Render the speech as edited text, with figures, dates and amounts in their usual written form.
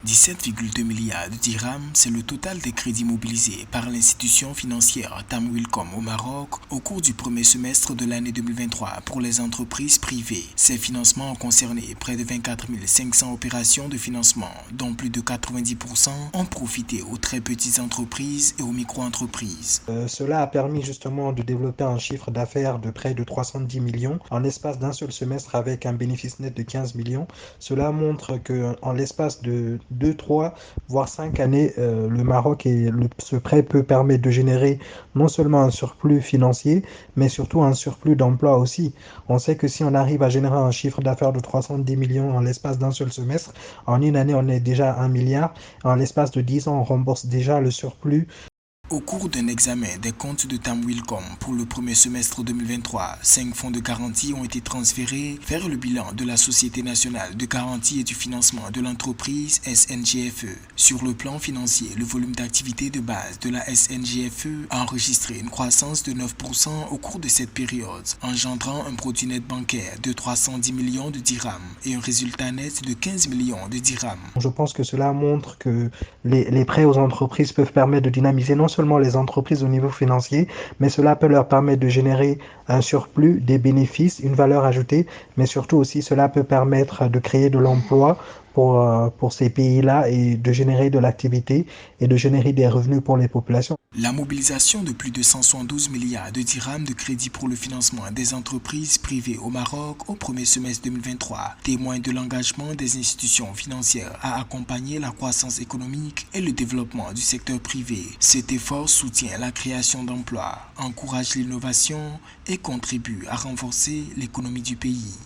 17,2 milliards de dirhams, c'est le total des crédits mobilisés par l'institution financière Tamwilcom au Maroc au cours du premier semestre de l'année 2023 pour les entreprises privées. Ces financements ont concerné près de 24 500 opérations de financement, dont plus de 90% ont profité aux très petites entreprises et aux micro-entreprises. Cela a permis justement de développer un chiffre d'affaires de près de 310 millions en l'espace d'un seul semestre avec un bénéfice net de 15 millions. Cela montre que en l'espace de 2, 3, voire 5 années, le Maroc et ce prêt peut permettre de générer non seulement un surplus financier, mais surtout un surplus d'emploi aussi. On sait que si on arrive à générer un chiffre d'affaires de 310 millions en l'espace d'un seul semestre, en une année on est déjà à 1 milliard. En l'espace de 10 ans, on rembourse déjà le surplus. Au cours d'un examen des comptes de Tamwilcom pour le premier semestre 2023, 5 fonds de garantie ont été transférés vers le bilan de la Société nationale de garantie et du financement de l'entreprise SNGFE. Sur le plan financier, le volume d'activité de base de la SNGFE a enregistré une croissance de 9% au cours de cette période, engendrant un produit net bancaire de 310 millions de dirhams et un résultat net de 15 millions de dirhams. Je pense que cela montre que les prêts aux entreprises peuvent permettre de dynamiser non seulement les entreprises au niveau financier, mais cela peut leur permettre de générer un surplus, des bénéfices, une valeur ajoutée, mais surtout aussi cela peut permettre de créer de l'emploi pour ces pays-là et de générer de l'activité et de générer des revenus pour les populations. La mobilisation de plus de 172 milliards de dirhams de crédit pour le financement des entreprises privées au Maroc au premier semestre 2023 témoigne de l'engagement des institutions financières à accompagner la croissance économique et le développement du secteur privé. Cet effort soutient la création d'emplois, encourage l'innovation et contribue à renforcer l'économie du pays.